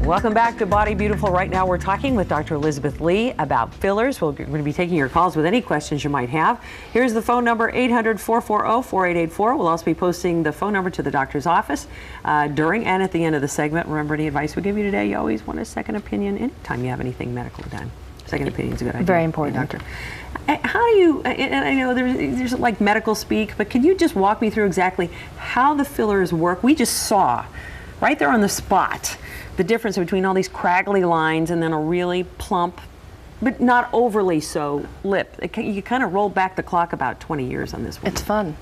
Welcome back to Body Beautiful. Right now we're talking with Dr. Elizabeth Lee about fillers. We're going to be taking your calls with any questions you might have. Here's the phone number, 800-440-4884. We'll also be posting the phone number to the doctor's office during and at the end of the segment. Remember, any advice we give you today, you always want a second opinion anytime you have anything medical done. Second opinion is a good idea. Very important. Doctor. How do you, and I know there's like medical speak, but can you just walk me through exactly how the fillers work? We just saw right there on the spot the difference between all these craggly lines and then a really plump, but not overly so, lip. You kind of roll back the clock about 20 years on this one. It's fun.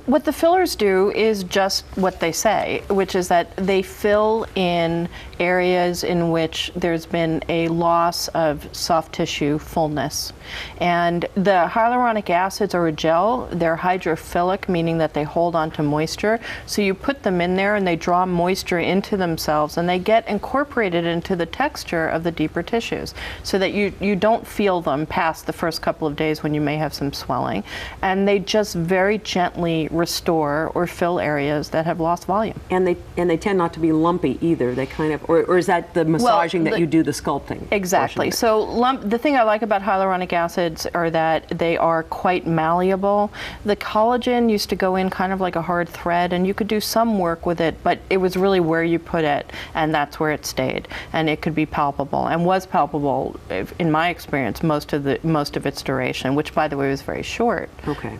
What the fillers do is just what they say, which is that they fill in areas in which there's been a loss of soft tissue fullness. And the hyaluronic acids are a gel. They're hydrophilic, meaning that they hold on to moisture. So you put them in there and they draw moisture into themselves and they get incorporated into the texture of the deeper tissues so that you don't feel them past the first couple of days when you may have some swelling. And they just very gently restore or fill areas that have lost volume. And they tend not to be lumpy either. They kind of, or is that the massaging that you do, the sculpting? Exactly. So the thing I like about hyaluronic acids are that they are quite malleable. The collagen used to go in kind of like a hard thread, and you could do some work with it, but it was really where you put it, and that's where it stayed. And it could be palpable, and was palpable, in my experience, most of its duration, which, by the way, was very short. Okay.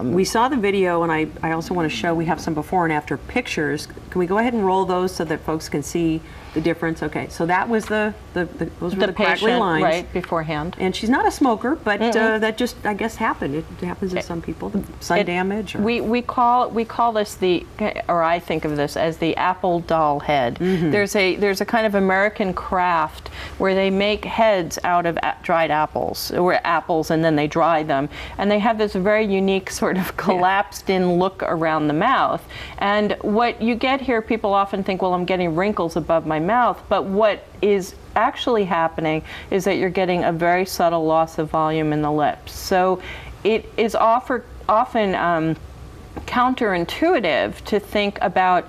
We saw the video, and I also want to show, we have some before and after pictures. Can we go ahead and roll those so that folks can see the difference? Okay, so that was those were the craggly lines. Right, beforehand. And she's not a smoker, but that just, I guess, happened. It happens to some people. Sun damage? Or? We call this or I think of this as the apple doll head. There's a kind of American craft where they make heads out of dried apples, and then they dry them. And they have this very unique sort of collapsed in look around the mouth. And what you get here, people often think, well, I'm getting wrinkles above my mouth, but what is actually happening is that you're getting a very subtle loss of volume in the lips. So it is often counterintuitive to think about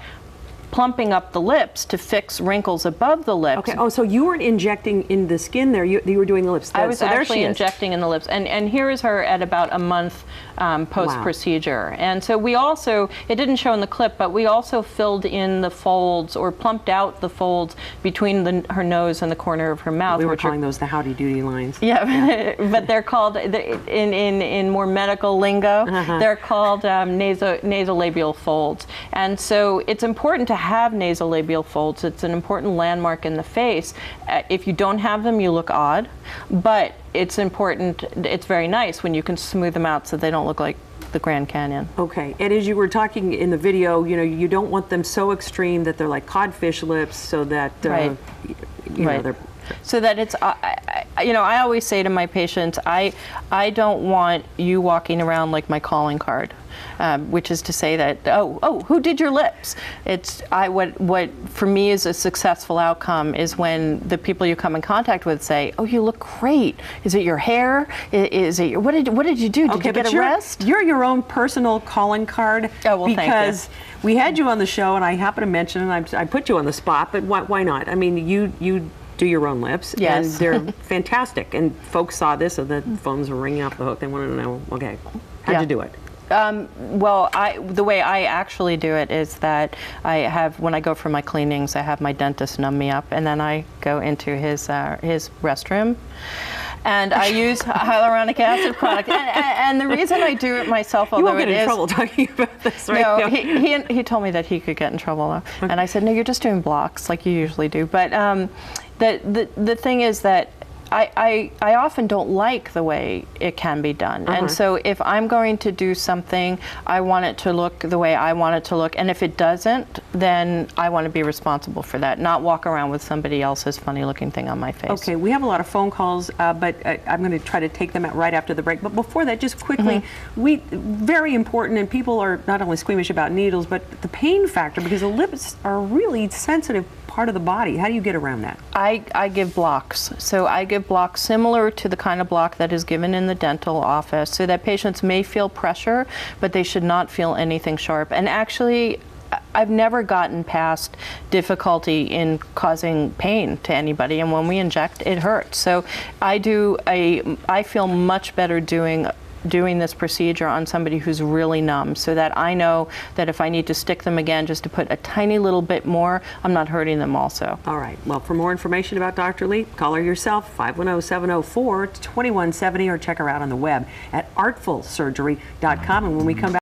plumping up the lips to fix wrinkles above the lips. Okay. Oh, so you weren't injecting in the skin there. You were doing the lips. I was actually injecting in the lips. And here is her at about a month post-procedure. Wow. And so we also, it didn't show in the clip, but we also filled in the folds or plumped out the folds between her nose and the corner of her mouth. We were calling those the howdy doody lines. Yeah, but they're called, in more medical lingo, they're called nasolabial folds. And so it's important to have nasolabial folds. It's an important landmark in the face. If you don't have them, you look odd, but it's important, it's very nice when you can smooth them out so they don't look like the Grand Canyon. Okay, and as you were talking in the video, you don't want them so extreme that they're like codfish lips, so that right. They're so that it's, I always say to my patients, I don't want you walking around like my calling card, which is to say that, oh, who did your lips? What for me is a successful outcome is when the people you come in contact with say, oh, you look great. Is it your hair? Is it what did you do? Did you get a rest? You're your own personal calling card. Oh, well, because thank you. We had you on the show, and I happen to mention, and I put you on the spot, but why not? I mean, you do your own lips, yes. And they're fantastic. And folks saw this, so the phones were ringing off the hook. They wanted to know, okay, how'd you do it? Well, the way I actually do it is that when I go for my cleanings, I have my dentist numb me up, and then I go into his restroom, and I use hyaluronic acid product. And the reason I do it myself, although you won't get in trouble talking about this, right? No, he told me that he could get in trouble, though. And I said, no, you're just doing blocks like you usually do. But the thing is that I often don't like the way it can be done. And so if I'm going to do something, I want it to look the way I want it to look. And if it doesn't, then I want to be responsible for that, not walk around with somebody else's funny looking thing on my face. Okay, we have a lot of phone calls, but I'm going to try to take them out right after the break. But before that, just quickly, very important, and people are not only squeamish about needles, but the pain factor, because the lips are a really sensitive part of the body. How do you get around that? I give blocks. So I give blocks similar to the kind of block that is given in the dental office, so that patients may feel pressure, but they should not feel anything sharp. And actually, I've never gotten past difficulty in causing pain to anybody, and when we inject, it hurts. So I feel much better doing this procedure on somebody who's really numb, so that I know that if I need to stick them again just to put a tiny little bit more, I'm not hurting them also. All right. Well, for more information about Dr. Lee, call her yourself, 510-704-2170, or check her out on the web at artfulsurgery.com. And when we come back,